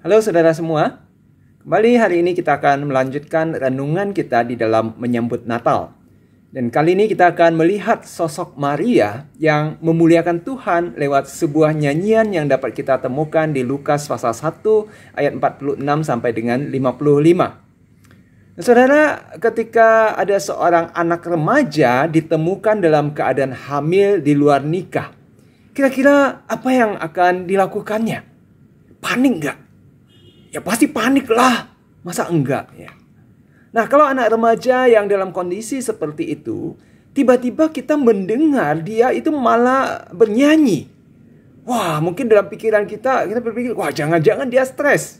Halo saudara semua, kembali hari ini kita akan melanjutkan renungan kita di dalam menyambut Natal. Dan kali ini kita akan melihat sosok Maria yang memuliakan Tuhan lewat sebuah nyanyian yang dapat kita temukan di Lukas pasal 1 ayat 46 sampai dengan 55. Nah, saudara, ketika ada seorang anak remaja ditemukan dalam keadaan hamil di luar nikah, kira-kira apa yang akan dilakukannya? Panik nggak? Ya pasti panik lah, masa enggak ya? Nah, kalau anak remaja yang dalam kondisi seperti itu, tiba-tiba kita mendengar dia itu malah bernyanyi. Wah, mungkin dalam pikiran kita berpikir, wah jangan-jangan dia stres.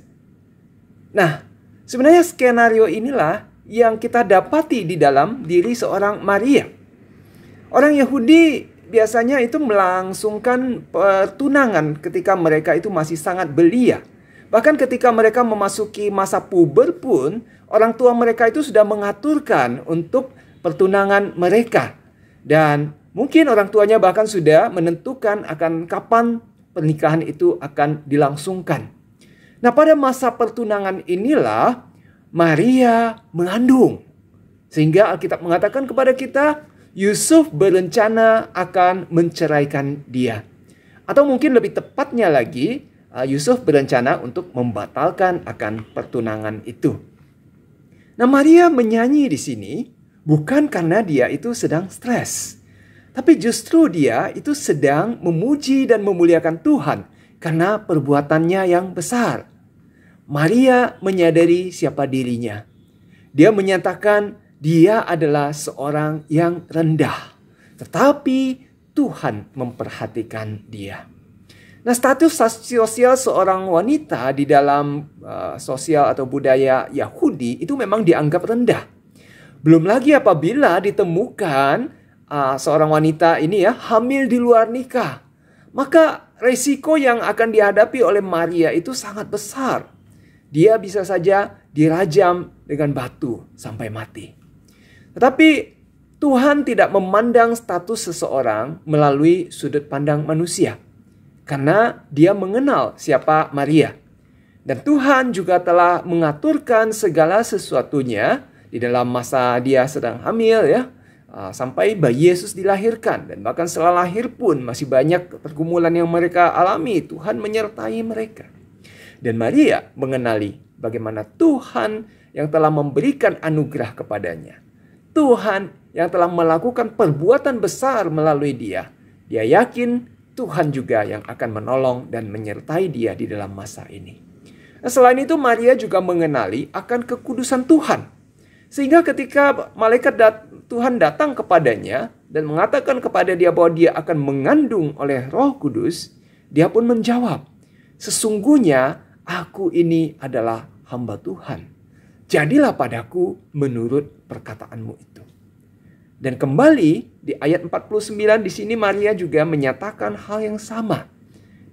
Nah, sebenarnya skenario inilah yang kita dapati di dalam diri seorang Maria. Orang Yahudi biasanya itu melangsungkan pertunangan ketika mereka itu masih sangat belia. Bahkan ketika mereka memasuki masa puber pun, orang tua mereka itu sudah mengaturkan untuk pertunangan mereka. Dan mungkin orang tuanya bahkan sudah menentukan akan kapan pernikahan itu akan dilangsungkan. Nah, pada masa pertunangan inilah Maria mengandung. Sehingga Alkitab mengatakan kepada kita, Yusuf berencana akan menceraikan dia. Atau mungkin lebih tepatnya lagi, Yusuf berencana untuk membatalkan akan pertunangan itu. Nah, Maria menyanyi di sini bukan karena dia itu sedang stres, tapi justru dia itu sedang memuji dan memuliakan Tuhan karena perbuatannya yang besar. Maria menyadari siapa dirinya. Dia menyatakan dia adalah seorang yang rendah, tetapi Tuhan memperhatikan dia. Nah, status sosial seorang wanita di dalam sosial atau budaya Yahudi itu memang dianggap rendah. Belum lagi apabila ditemukan seorang wanita ini hamil di luar nikah. Maka resiko yang akan dihadapi oleh Maria itu sangat besar. Dia bisa saja dirajam dengan batu sampai mati. Tetapi Tuhan tidak memandang status seseorang melalui sudut pandang manusia. Karena dia mengenal siapa Maria. Dan Tuhan juga telah mengaturkan segala sesuatunya di dalam masa dia sedang hamil sampai bayi Yesus dilahirkan. Dan bahkan setelah lahir pun masih banyak pergumulan yang mereka alami. Tuhan menyertai mereka. Dan Maria mengenali bagaimana Tuhan yang telah memberikan anugerah kepadanya. Tuhan yang telah melakukan perbuatan besar melalui dia. Dia yakin Tuhan juga yang akan menolong dan menyertai dia di dalam masa ini. Nah, selain itu Maria juga mengenali akan kekudusan Tuhan. Sehingga ketika malaikat Tuhan datang kepadanya dan mengatakan kepada dia bahwa dia akan mengandung oleh Roh Kudus, dia pun menjawab, "Sesungguhnya aku ini adalah hamba Tuhan. Jadilah padaku menurut perkataanmu itu." Dan kembali di ayat 49 di sini Maria juga menyatakan hal yang sama.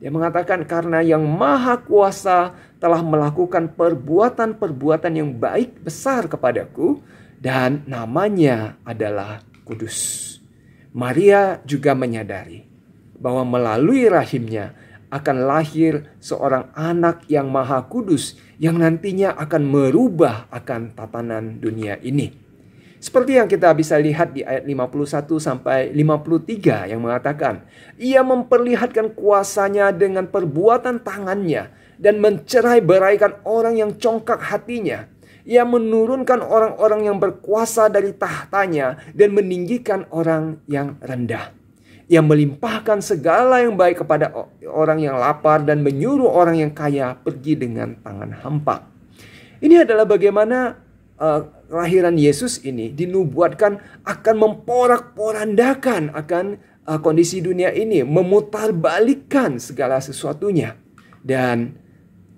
Dia mengatakan karena yang Maha Kuasa telah melakukan perbuatan-perbuatan yang baik besar kepadaku dan namanya adalah kudus. Maria juga menyadari bahwa melalui rahimnya akan lahir seorang anak yang maha kudus yang nantinya akan merubah akan tatanan dunia ini. Seperti yang kita bisa lihat di ayat 51 sampai 53 yang mengatakan, ia memperlihatkan kuasanya dengan perbuatan tangannya dan mencerai-beraikan orang yang congkak hatinya. Ia menurunkan orang-orang yang berkuasa dari tahtanya dan meninggikan orang yang rendah. Ia melimpahkan segala yang baik kepada orang yang lapar dan menyuruh orang yang kaya pergi dengan tangan hampa. Ini adalah bagaimana kelahiran Yesus ini dinubuatkan akan memporak-porandakan akan kondisi dunia ini, memutarbalikkan segala sesuatunya. Dan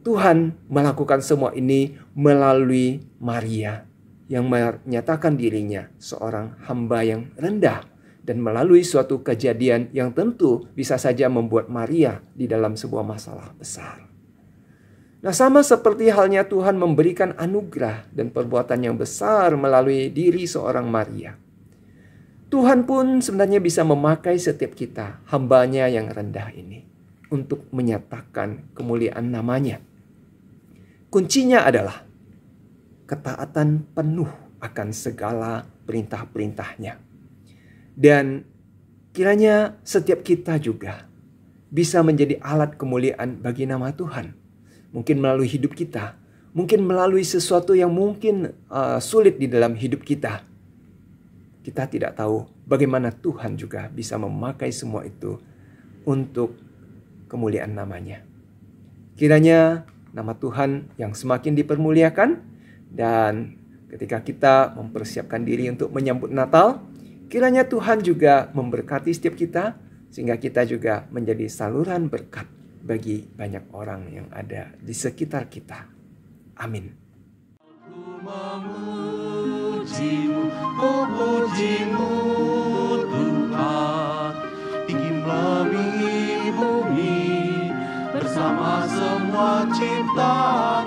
Tuhan melakukan semua ini melalui Maria yang menyatakan dirinya seorang hamba yang rendah dan melalui suatu kejadian yang tentu bisa saja membuat Maria di dalam sebuah masalah besar. Nah, sama seperti halnya Tuhan memberikan anugerah dan perbuatan yang besar melalui diri seorang Maria. Tuhan pun sebenarnya bisa memakai setiap kita, hambanya yang rendah ini, untuk menyatakan kemuliaan namanya. kuncinya adalah ketaatan penuh akan segala perintah-perintahnya. Dan kiranya setiap kita juga bisa menjadi alat kemuliaan bagi nama Tuhan. Mungkin melalui hidup kita, mungkin melalui sesuatu yang mungkin sulit di dalam hidup kita. Kita tidak tahu bagaimana Tuhan juga bisa memakai semua itu untuk kemuliaan namanya. Kiranya nama Tuhan yang semakin dipermuliakan, dan ketika kita mempersiapkan diri untuk menyambut Natal, kiranya Tuhan juga memberkati setiap kita, sehingga kita juga menjadi saluran berkat bagi banyak orang yang ada di sekitar kita. Amin. Pujimu Tuhan, tinggi melebihi bumi, bersama semua ciptaan.